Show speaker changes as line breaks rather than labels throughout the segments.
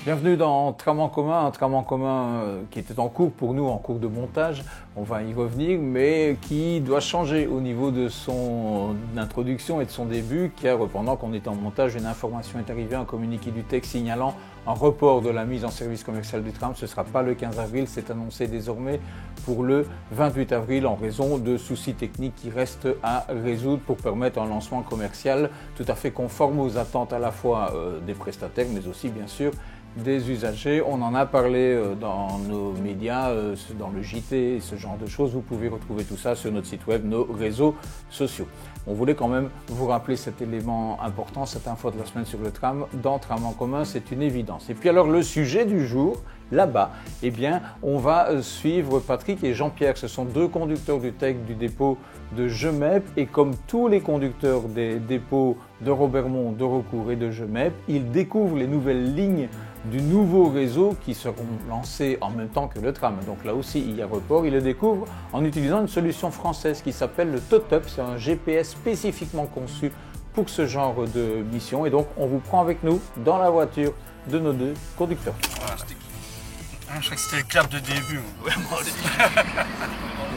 Bienvenue dans Tram en commun, un tram en commun qui était en cours pour nous, en cours de montage, on va y revenir, mais qui doit changer au niveau de son introduction et de son début, car pendant qu'on était en montage, une information est arrivée, un communiqué du texte signalant un report de la mise en service commercial du tram. Ce ne sera pas le 15 avril, c'est annoncé désormais pour le 28 avril en raison de soucis techniques qui restent à résoudre pour permettre un lancement commercial tout à fait conforme aux attentes à la fois des prestataires, mais aussi bien sûr des usagers. On en a parlé dans nos médias, dans le JT, ce genre de choses. Vous pouvez retrouver tout ça sur notre site web, nos réseaux sociaux. On voulait quand même vous rappeler cet élément important, cette info de la semaine sur le tram. Dans Tram en commun, c'est une évidence. Et puis alors le sujet du jour, là-bas, eh bien, on va suivre Patrick et Jean-Pierre. Ce sont deux conducteurs du TEC du dépôt de Gemep. Et comme tous les conducteurs des dépôts de Robermont, de Recourt et de Gemep, ils découvrent les nouvelles lignes du nouveau réseau qui seront lancés en même temps que le tram. Donc là aussi, il y a report. Ils le découvrent en utilisant une solution française qui s'appelle le TOTUP. C'est un GPS spécifiquement conçu pour ce genre de mission. Et donc, on vous prend avec nous dans la voiture de nos deux conducteurs.
Je crois que c'était le clap de début. Ouais, moi aussi.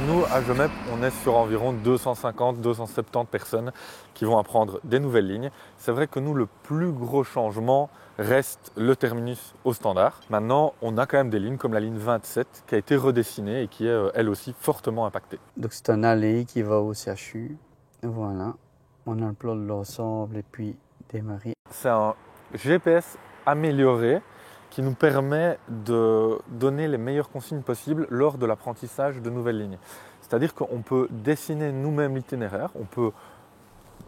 Nous, à Gemep, on est sur environ 250-270 personnes qui vont apprendre des nouvelles lignes. C'est vrai que nous, le plus gros changement reste le terminus au standard. Maintenant, on a quand même des lignes comme la ligne 27 qui a été redessinée et qui est elle aussi fortement impactée.
Donc c'est un allée qui va au CHU. Voilà, on a le plan de l'ensemble et puis démarrer.
C'est un GPS amélioré qui nous permet de donner les meilleures consignes possibles lors de l'apprentissage de nouvelles lignes. C'est-à-dire qu'on peut dessiner nous-mêmes l'itinéraire, on peut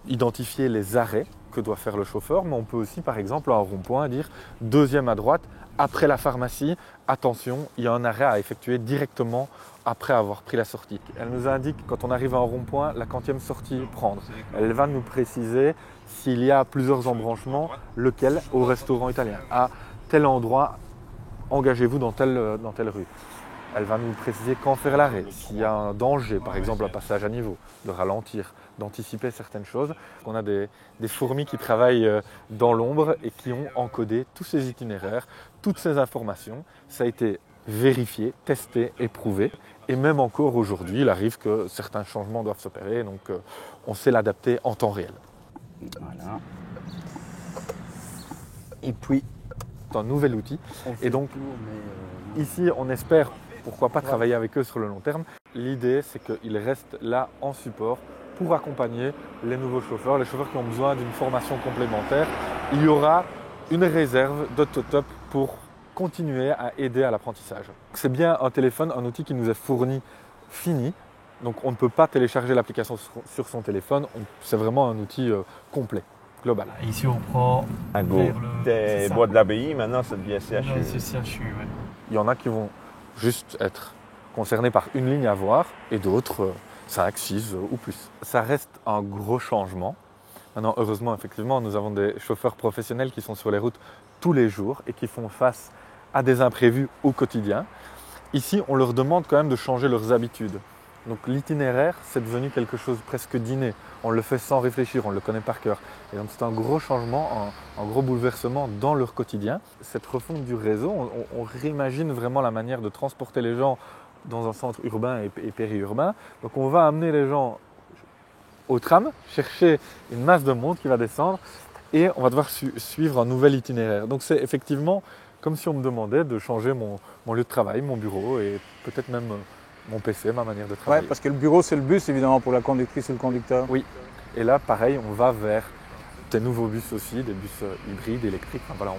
identifier les arrêts que doit faire le chauffeur, mais on peut aussi, par exemple, à un rond-point, dire deuxième à droite, après la pharmacie, attention, il y a un arrêt à effectuer directement après avoir pris la sortie. Elle nous indique, quand on arrive à un rond-point, la quantième sortie prendre. Elle va nous préciser s'il y a plusieurs embranchements, lequel au restaurant italien. À tel endroit, engagez-vous dans telle rue. Elle va nous préciser quand faire l'arrêt, s'il y a un danger, par exemple un passage à niveau, de ralentir, d'anticiper certaines choses. On a des fourmis qui travaillent dans l'ombre et qui ont encodé tous ces itinéraires, toutes ces informations. Ça a été vérifié, testé, éprouvé. Et même encore aujourd'hui, il arrive que certains changements doivent s'opérer, donc on sait l'adapter en temps réel.
Voilà. Et puis,
c'est un nouvel outil. Et donc, ici, on espère, pourquoi pas travailler avec eux sur le long terme. L'idée, c'est qu'ils restent là en support pour accompagner les nouveaux chauffeurs, les chauffeurs qui ont besoin d'une formation complémentaire. Il y aura une réserve de TOTUP pour continuer à aider à l'apprentissage. C'est bien un téléphone, un outil qui nous est fourni, fini. Donc, on ne peut pas télécharger l'application sur son téléphone. C'est vraiment un outil complet. Global.
Ici, on prend
à gauche. Des bois de l'abbaye, maintenant, ça devient CHU.
Ouais, c'est CHU, ouais.
Il y en a qui vont juste être concernés par une ligne à voir et d'autres 5, 6 ou plus. Ça reste un gros changement. Maintenant, heureusement, effectivement, nous avons des chauffeurs professionnels qui sont sur les routes tous les jours et qui font face à des imprévus au quotidien. Ici, on leur demande quand même de changer leurs habitudes. Donc l'itinéraire, c'est devenu quelque chose presque d'inné. On le fait sans réfléchir, on le connaît par cœur. Et donc c'est un gros changement, un gros bouleversement dans leur quotidien. Cette refonte du réseau, on réimagine vraiment la manière de transporter les gens dans un centre urbain et périurbain. Donc on va amener les gens au tram, chercher une masse de monde qui va descendre et on va devoir suivre un nouvel itinéraire. Donc c'est effectivement comme si on me demandait de changer mon lieu de travail, mon bureau et peut-être même mon PC, ma manière de travailler.
Ouais, parce que le bureau, c'est le bus, évidemment, pour la conductrice et le conducteur.
Oui. Et là, pareil, on va vers des nouveaux bus aussi, des bus hybrides, électriques. Enfin, voilà,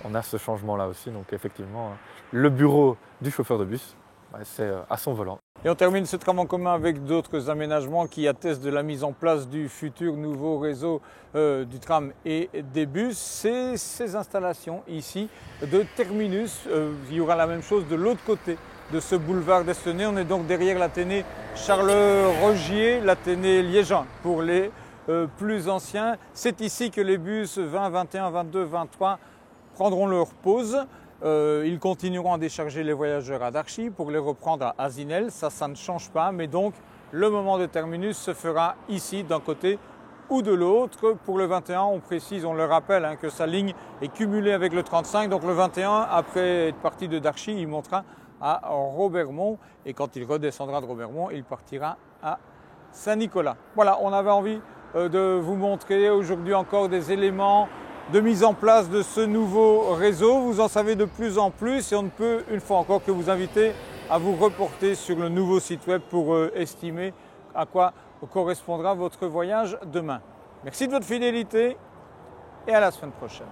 on a ce changement-là aussi. Donc, effectivement, le bureau du chauffeur de bus, c'est à son volant.
Et on termine ce tram en commun avec d'autres aménagements qui attestent de la mise en place du futur nouveau réseau du tram et des bus. C'est ces installations ici de terminus. Il y aura la même chose de l'autre côté de ce boulevard d'Estenay. On est donc derrière l'Athénée Charles-Rogier, l'Athénée liégeois pour les plus anciens. C'est ici que les bus 20, 21, 22, 23 prendront leur pause. Ils continueront à décharger les voyageurs à Darchy pour les reprendre à Azinel. Ça ne change pas, mais donc le moment de terminus se fera ici d'un côté ou de l'autre. Pour le 21, on précise, on le rappelle, hein, que sa ligne est cumulée avec le 35. Donc le 21, après être parti de Darchy, il montera à Robermont. Et quand il redescendra de Robermont, il partira à Saint-Nicolas. Voilà, on avait envie de vous montrer aujourd'hui encore des éléments de mise en place de ce nouveau réseau. Vous en savez de plus en plus et on ne peut une fois encore que vous inviter à vous reporter sur le nouveau site web pour estimer à quoi correspondra votre voyage demain. Merci de votre fidélité et à la semaine prochaine.